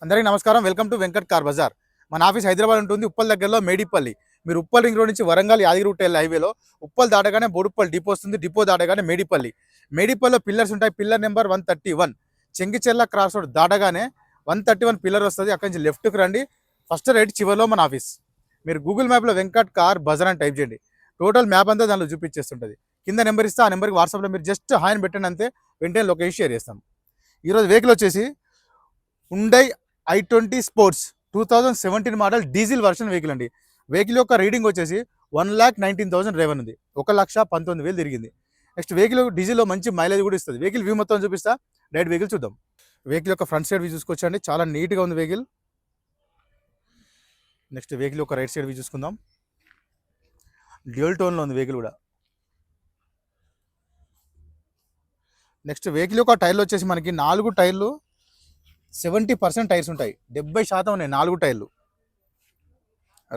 అందరికీ నమస్కారం. Welcome to Venkat car Bazaar. మన ఆఫీస్ హైదరాబాద్ ఉంటుంది, ఉప్పల్ దగ్గరలో మేడిపల్లి. మీరు ఉప్పల్ రింగ్ రోడ్ నుంచి వరంగల్ యాదగిరిగుట్ట హైవేలో ఉప్పల్ దాటగానే బోడుప్పల్ డిపో వస్తుంది. డిపో దాటగానే మేడిపల్లి. మేడిపల్లిలో పిల్లర్స్ ఉంటాయి. Pillar number 131. Chengicherla cross road దాటగానే 131 పిల్లర్ వస్తుంది. అక్కడి నుంచి లెఫ్ట్కి రండి. ఫస్ట్ రైట్ చివరిలో మన ఆఫీస్. మీరు గూగుల్ మ్యాప్లో వెంకట్ కార్ బజార్ అని టైప్ చేయండి. టోటల్ మ్యాప్ అంతా దానిలో చూపించేస్తుంటుంది. కింద నెంబర్ ఇస్తే ఆ నెంబర్కి వాట్సాప్లో మీరు జస్ట్ హాయ్ అని పెట్టండి, అంతే వెంటనే లొకేషన్ షేర్ చేస్తాం. ఈరోజు వెహికల్ వచ్చేసి Hyundai i20 sports 2017 model diesel version vehicle అండి. వెహికల్ యొక్క రీడింగ్ వచ్చేసి 1,19,000 డ్రైవర్ ఉంది. 1,19,000 తిరిగింది. నెక్స్ట్ వెహికల్ డీజిల్లో మంచి మైలేజ్ కూడా ఇస్తుంది. వెహికల్ వ్యూ మొత్తం చూపిస్తా, డైరెక్ట్ వెహికల్ చూద్దాం. వెహికల్ యొక్క ఫ్రంట్ సైడ్ వ్యూ చూసుకోవచ్చండి, చాలా నీట్గా ఉంది వెహికల్. నెక్స్ట్ వెహికల్ యొక్క రైట్ సైడ్ వ్యూ చూసుకుందాం. డ్యూయల్ టోన్లో ఉంది వెహికల్ కూడా. నెక్స్ట్ వెహికల్ యొక్క టైర్లు వచ్చేసి మనకి 4 టైర్లు 70% టైర్స్ ఉంటాయి. 70% ఉన్నాయి 4 టైర్లు.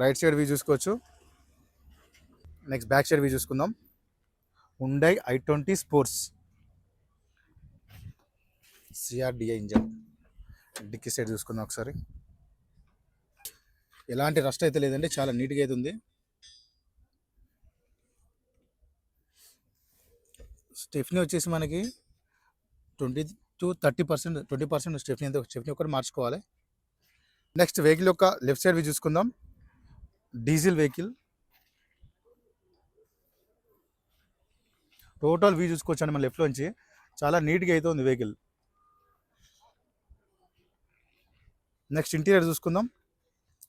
రైట్ సైడ్ వ్యూ చూసుకోవచ్చు. నెక్స్ట్ బ్యాక్ సైడ్ వ్యూ చూసుకుందాం. Hyundai i20 sports CRDI engine. Dicky side చూసుకుందాం ఒకసారి. ఎలాంటి రస్ట్ అయితే లేదండి, చాలా నీట్గా అయితే ఉంది. స్టెఫ్నీ వచ్చేసి మనకి 20% స్టెఫ్నీ ఒకటి మార్చుకోవాలి. నెక్స్ట్ వెహికల్ యొక్క లెఫ్ట్ సైడ్ వ్యూ చూసుకుందాం. Diesel vehicle. టోటల్ వ్యూ చూసుకోవచ్చండి మన లెఫ్ట్లో నుంచి, చాలా నీట్గా అయితే ఉంది వెహికల్. నెక్స్ట్ ఇంటీరియర్ చూసుకుందాం.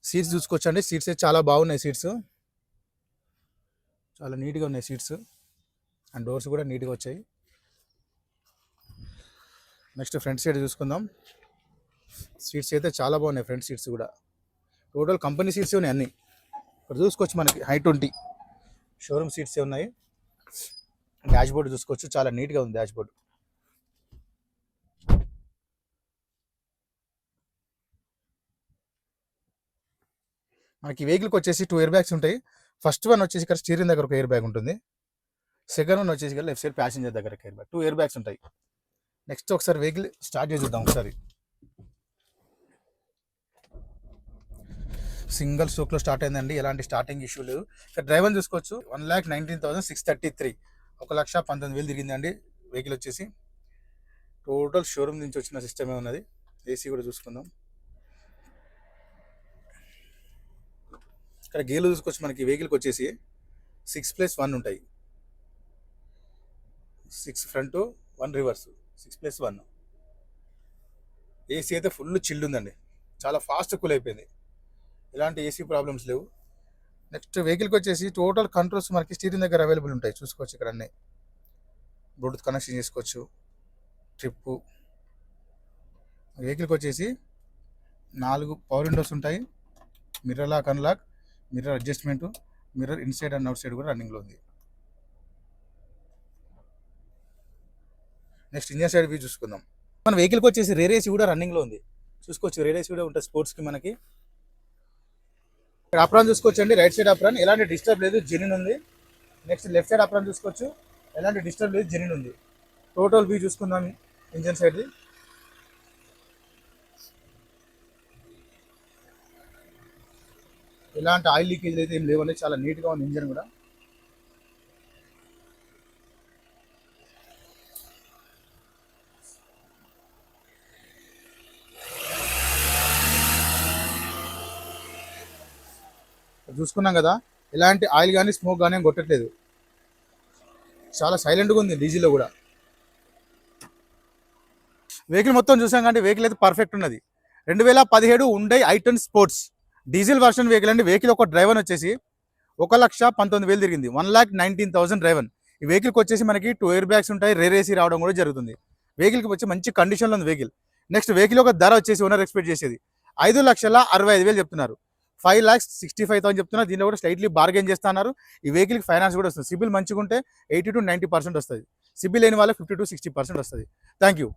సీట్స్ చూసుకోవచ్చండి. సీట్స్ అయితే చాలా బాగున్నాయి. సీట్స్ చాలా నీట్గా ఉన్నాయి. సీట్స్ అండ్ డోర్స్ కూడా నీట్గా వచ్చాయి. నెక్స్ట్ ఫ్రంట్ సైడ్ చూసుకుందాం. సీట్స్ అయితే చాలా బాగున్నాయి. ఫ్రంట్ సీట్స్ కూడా టోటల్ కంపెనీ సీట్స్ ఉన్నాయి అన్నీ. ఇక్కడ చూసుకోవచ్చు మనకి i20 షోరూమ్ సీట్స్ ఉన్నాయి. డాష్ బోర్డ్ చూసుకోవచ్చు, చాలా నీట్గా ఉంది డాష్ బోర్డ్. మనకి వెహికల్కి వచ్చేసి 2 ఎయిర్ బ్యాగ్స్ ఉంటాయి. ఫస్ట్ వన్ వచ్చేసి ఇక్కడ స్టీరింగ్ దగ్గర ఒక ఎయిర్ బ్యాగ్ ఉంటుంది. సెకండ్ వన్ వచ్చేసి ఇక్కడ లెఫ్ట్ సైడ్ ప్యాసింజర్ దగ్గర ఎయిర్ బ్యాగ్. 2 ఎయిర్ బ్యాగ్స్ ఉంటాయి. నెక్స్ట్ ఒకసారి వెహికల్ స్టార్ట్ చేసి చూద్దాం ఒకసారి. సింగిల్ స్ట్రోక్లో స్టార్ట్ అయిందండి, ఎలాంటి స్టార్టింగ్ ఇష్యూ లేదు. ఇక్కడ డ్రైవర్ చూసుకోవచ్చు. 1,19,633, 1,19,000 తిరిగిందండి వెహికల్ వచ్చేసి. టోటల్ షోరూమ్ నుంచి వచ్చిన సిస్టమే ఉన్నది. ఏసీ కూడా చూసుకుందాం. ఇక్కడ గేర్లు చూసుకోవచ్చు. మనకి వెహికల్కి వచ్చేసి 6+1 ఉంటాయి. 6 ఫ్రంట్ 1 రివర్స్, 6+1. ఏసీ అయితే ఫుల్ చిల్డ్ ఉందండి, చాలా ఫాస్ట్ కూల్ అయిపోయింది. ఎలాంటి ఏసీ ప్రాబ్లమ్స్ లేవు. నెక్స్ట్ వెహికల్కి వచ్చేసి టోటల్ కంట్రోల్స్ మనకి స్టీరింగ్ దగ్గర అవైలబుల్ ఉంటాయి. చూసుకోవచ్చు ఇక్కడ అన్నీ. బ్లూటూత్ కనెక్షన్ చేసుకోవచ్చు. ట్రిప్పు. వెహికల్కి వచ్చేసి 4 పవర్ విండోస్ ఉంటాయి. Mirror lock, unlock, mirror adjustment, mirror inside and outside కూడా రన్నింగ్లో ఉంది. నెక్స్ట్ ఇంజన్ సైడ్ వ్యూ చూసుకుందాం. మన వెహికల్కి వచ్చేసి రేర్ ఏసీ కూడా రన్నింగ్లో ఉంది. చూసుకోవచ్చు, రేర్ ఏసీ కూడా ఉంటుంది స్పోర్ట్స్కి మనకి. ఇక్కడ అప్రాన్ చూసుకోవచ్చు అండి. రైట్ సైడ్ అప్రాన్ ఎలాంటి డిస్టర్బ్ లేదు, జెన్యూన్ ఉంది. నెక్స్ట్ లెఫ్ట్ సైడ్ అప్రాన్ చూసుకోవచ్చు, ఎలాంటి డిస్టర్బ్ లేదు, జెన్యూన్ ఉంది. టోటల్ వ్యూ చూసుకుందాం ఇంజన్ సైడ్ది. ఎలాంటి ఆయిల్ లీకేజ్ అయితే ఏం లేవండి, చాలా నీట్గా ఉంది ఇంజన్ కూడా. చూసుకున్నాం కదా, ఎలాంటి ఆయిల్ కానీ స్మోక్ కానీ కొట్టట్లేదు. చాలా సైలెంట్గా ఉంది డీజిల్లో కూడా. వెహికల్ మొత్తం చూసాం కానీ వెహికల్ అయితే పర్ఫెక్ట్ ఉన్నది. 2017 Hyundai i20 sports diesel version vehicle అండి. వెహికల్ ఒక డ్రైవర్ వచ్చేసి 1,19,000 తిరిగింది. 1,19,000 డ్రైవర్. ఈ వెహికల్కి వచ్చేసి మనకి 2 ఎయిర్ బ్యాగ్స్ ఉంటాయి. రేర్ ఏసీ రావడం కూడా జరుగుతుంది. వెహికల్కి వచ్చి మంచి కండిషన్లో ఉంది వెహికల్. నెక్స్ట్ వెహికల్ ఒక ధర వచ్చేసి ఓనర్ ఎక్స్పెక్ట్ చేసేది 5,65,000 చెప్తున్నారు. 5,65,000 చెప్తున్నారు. దీనిలో కూడా స్లైట్లీ బార్గెన్ చేస్తున్నారు. ఈ వెహికల్కి ఫైనాన్స్ కూడా వస్తుంది. సిబిల్ మంచిగా ఉంటే 80 to 90% వస్తుంది. సిబిల్ లేని వాళ్ళకి 50 to 60% వస్తుంది. Thank you.